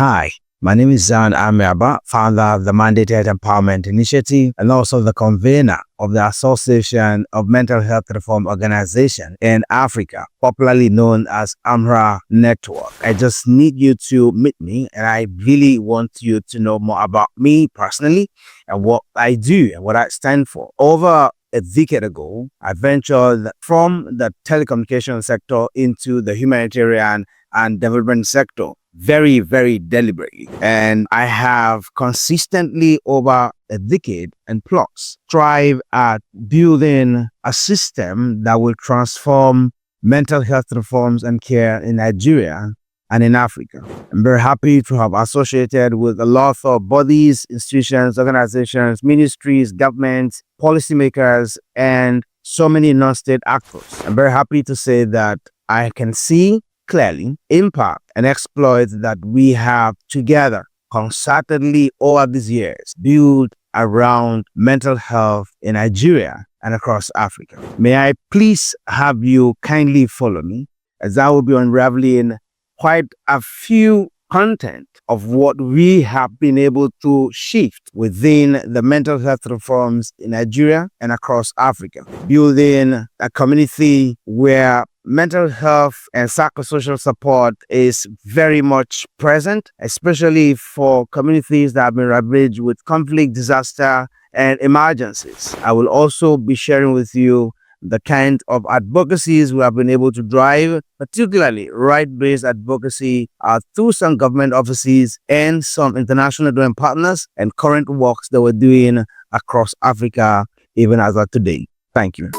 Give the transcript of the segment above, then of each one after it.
Hi, my name is Zan Amiaba, founder of the Mandated Empowerment Initiative and also the convener of the Association of Mental Health Reform Organization in Africa, popularly known as AMRA Network. I just need you to meet me, and I really want you to know more about me personally and what I do and what I stand for. Over a decade ago, I ventured from the telecommunication sector into the humanitarian and development sector very, very deliberately. And I have consistently over a decade and plus strive at building a system that will transform mental health reforms and care in Nigeria and in Africa. I'm very happy to have associated with a lot of bodies, institutions, organizations, ministries, governments, policymakers, and so many non-state actors. I'm very happy to say that I can see clearly impact and exploits that we have together concertedly over these years built around mental health in Nigeria and across Africa. May I please have you kindly follow me, as I will be unraveling quite a few content of what we have been able to shift within the mental health reforms in Nigeria and across Africa, building a community where mental health and psychosocial support is very much present, especially for communities that have been ravaged with conflict, disaster, and emergencies. I will also be sharing with you the kind of advocacies we have been able to drive, particularly right-based advocacy through some government offices and some international doing partners, and current works that we're doing across Africa even as of today. Thank you.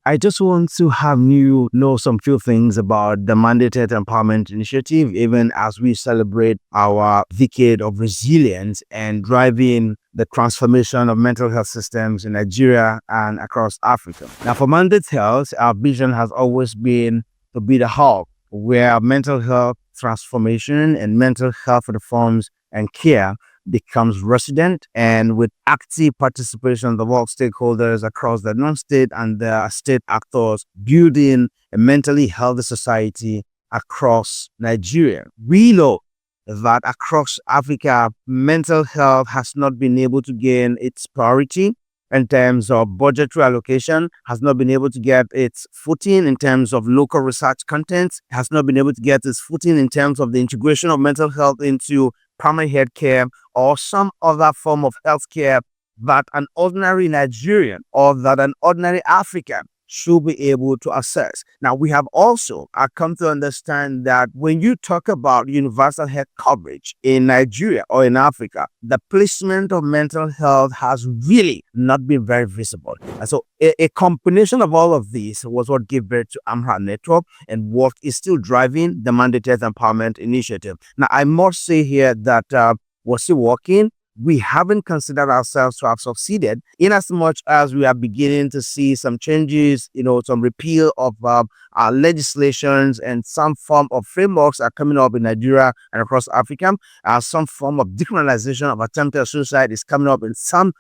I just want to have you know some few things about the Mandated Empowerment Initiative, even as we celebrate our decade of resilience and driving the transformation of mental health systems in Nigeria and across Africa. Now, for Mandate Health, our vision has always been to be the hub where mental health transformation and mental health reforms and care becomes resident, and with active participation of all stakeholders across the non-state and the state actors, building a mentally healthy society across Nigeria. We know that across Africa, mental health has not been able to gain its priority in terms of budgetary allocation, has not been able to get its footing in terms of local research content, has not been able to get its footing in terms of the integration of mental health into primary health care or some other form of healthcare that an ordinary Nigerian or that an ordinary African should be able to access. Now, we have also come to understand that when you talk about universal health coverage in Nigeria or in Africa, the placement of mental health has really not been very visible. And so a combination of all of these was what gave birth to AMRA Network and what is still driving the Mandated Empowerment Initiative. Now, I must say here that we're still working. We haven't considered ourselves to have succeeded in as much as we are beginning to see some changes, some repeal of our legislations, and some form of frameworks are coming up in Nigeria and across Africa. Some form of decriminalization of attempted suicide is coming up in some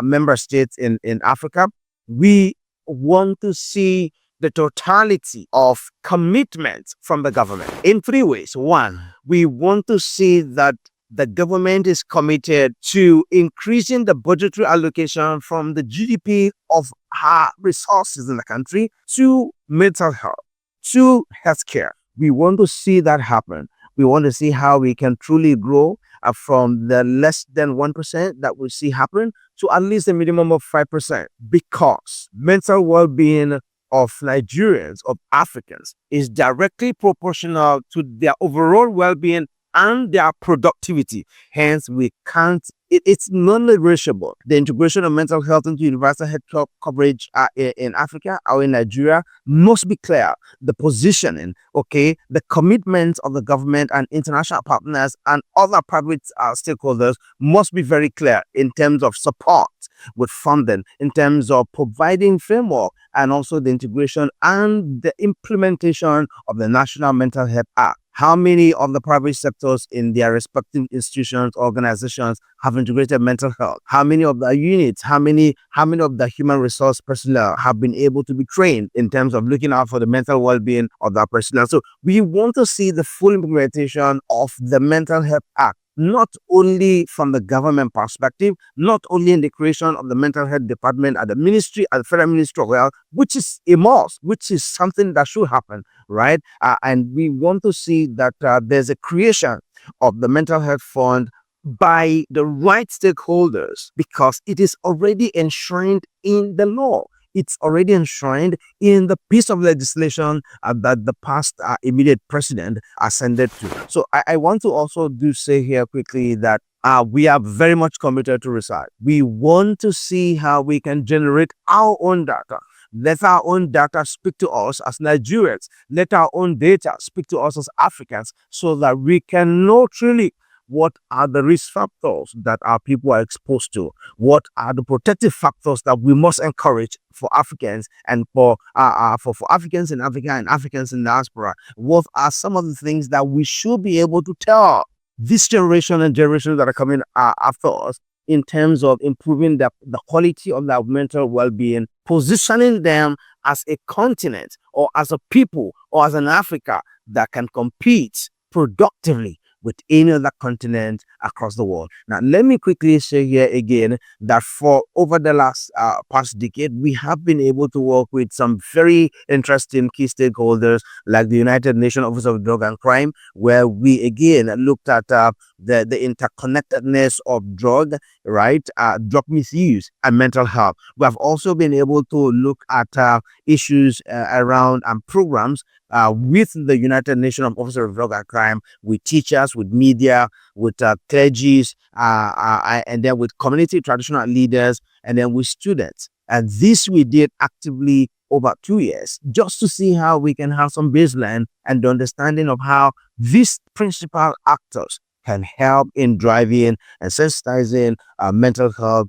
member states in Africa. We want to see the totality of commitment from the government in three ways. One, we want to see that the government is committed to increasing the budgetary allocation from the GDP of our resources in the country to mental health, to healthcare. We want to see that happen. We want to see how we can truly grow from the less than 1% that we see happen to at least a minimum of 5%, because mental well-being of Nigerians, of Africans, is directly proportional to their overall well-being and their productivity. Hence, we can't, it's non-negotiable. The integration of mental health into universal health coverage in Africa or in Nigeria must be clear. The positioning, the commitment of the government and international partners and other private stakeholders must be very clear in terms of support with funding, in terms of providing framework, and also the integration and the implementation of the National Mental Health Act. How many of the private sectors in their respective institutions, organizations have integrated mental health? How many of the units, how many of the human resource personnel have been able to be trained in terms of looking out for the mental well-being of that personnel? So we want to see the full implementation of the Mental Health Act, not only from the government perspective, not only in the creation of the mental health department at the ministry, at the federal ministry of health, which is a must, which is something that should happen, right? And we want to see that there's a creation of the mental health fund by the right stakeholders, because it is already enshrined in the law. It's already enshrined in the piece of legislation that the past immediate president ascended to. So I want to also do say here quickly that we are very much committed to research. We want to see how we can generate our own data. Let our own data speak to us as Nigerians. Let our own data speak to us as Africans, so that we can know truly what are the risk factors that our people are exposed to, what are the protective factors that we must encourage for Africans and for Africans in Africa and Africans in diaspora. What are some of the things that we should be able to tell this generation and generations that are coming after us, in terms of improving the quality of their mental well-being, positioning them as a continent or as a people or as an Africa that can compete productively with any other continent across the world. Now, let me quickly say here again that for over the last past decade, we have been able to work with some very interesting key stakeholders like the United Nations Office of Drug and Crime, where we again looked at the interconnectedness of drug, right, drug misuse and mental health. We have also been able to look at issues around programs with the United Nations Office of Drug and Crime, with teachers, with media, with clergies, and then with community traditional leaders, and then with students. And this we did actively over 2 years, just to see how we can have some baseline and the understanding of how these principal actors can help in driving and sensitizing mental health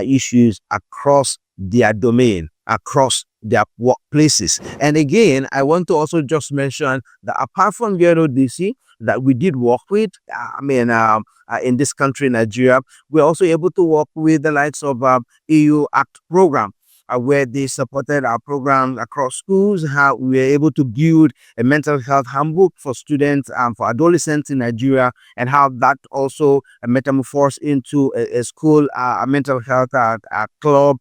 issues across their domain, across their workplaces. And again, I want to also just mention that apart from UNODC that we did work with, in this country, Nigeria, we're also able to work with the likes of EU ACT program, where they supported our programs across schools, how we were able to build a mental health handbook for students and for adolescents in Nigeria, and how that also metamorphosed into a school mental health club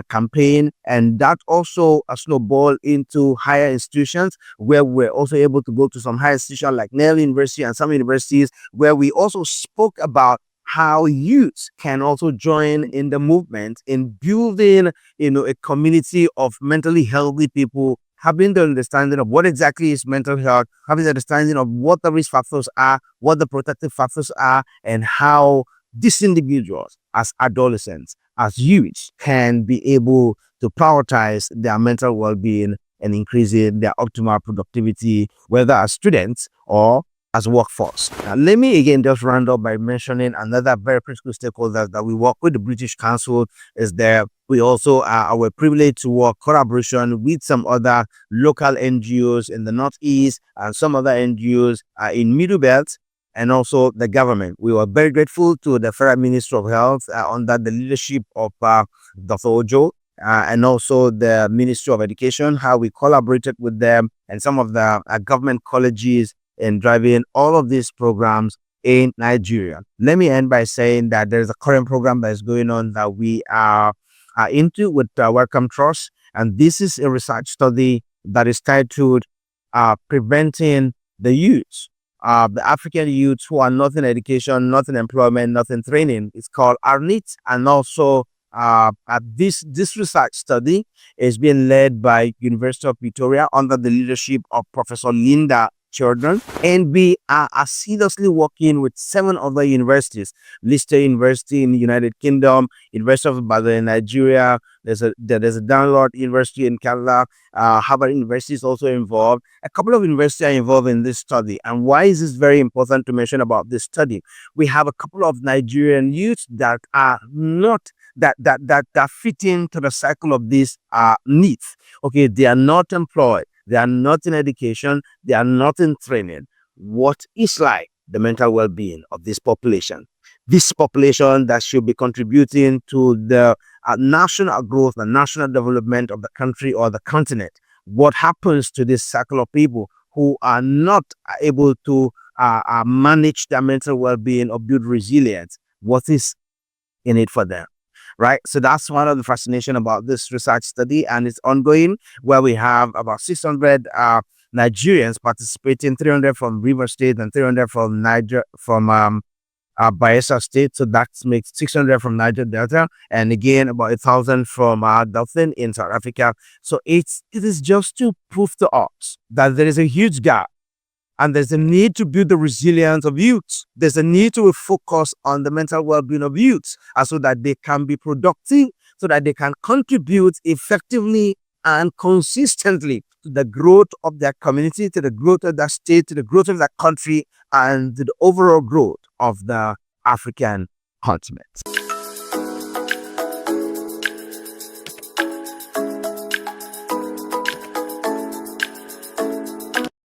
campaign, and that also snowballed into higher institutions, where we're also able to go to some higher institutions like Naria University and some universities, where we also spoke about how youth can also join in the movement in building, a community of mentally healthy people, having the understanding of what exactly is mental health, having the understanding of what the risk factors are, what the protective factors are, and how these individuals, as adolescents, as youths, can be able to prioritize their mental well-being and increasing their optimal productivity, whether as students or as workforce. Now, let me again just round up by mentioning another very critical stakeholder that we work with. The British Council is there. We also are privileged to work collaboration with some other local NGOs in the Northeast and some other NGOs in Middle Belt, and also the government. We were very grateful to the Federal Ministry of Health under the leadership of Dr. Ojo, and also the Ministry of Education, how we collaborated with them and some of the government colleges in driving all of these programs in Nigeria. Let me end by saying that there's a current program that is going on that we are into with Welcome Trust, and this is a research study that is titled Preventing the Youth, the African youths who are not in education, not in employment, not in training. It's called ARNIT, and also this research study is being led by University of Victoria under the leadership of Professor Linda Children, and we are seriously working with 7 other universities: Leicester University in the United Kingdom, University of Ibadan in Nigeria, there's a Download University in Canada, Harvard University is also involved. A couple of universities are involved in this study. And why is this very important to mention about this study? We have a couple of Nigerian youths that are not that fit into the cycle of these needs. Okay, they are not employed, they are not in education, they are not in training, what is like the mental well-being of this population. This population that should be contributing to the national growth and national development of the country or the continent. What happens to this circle of people who are not able to manage their mental well-being or build resilience? What is in it for them? Right. So that's one of the fascination about this research study, and it's ongoing, where we have about 600 Nigerians participating, 300 from River State and 300 from Niger, from Bayelsa State. So that makes 600 from Niger Delta, and again about 1,000 from Dolphin in South Africa. So it is just to prove to us that there is a huge gap, and there's a need to build the resilience of youths. There's a need to focus on the mental well-being of youths, so that they can be productive, so that they can contribute effectively and consistently to the growth of their community, to the growth of their state, to the growth of their country, and to the overall growth of the African continent.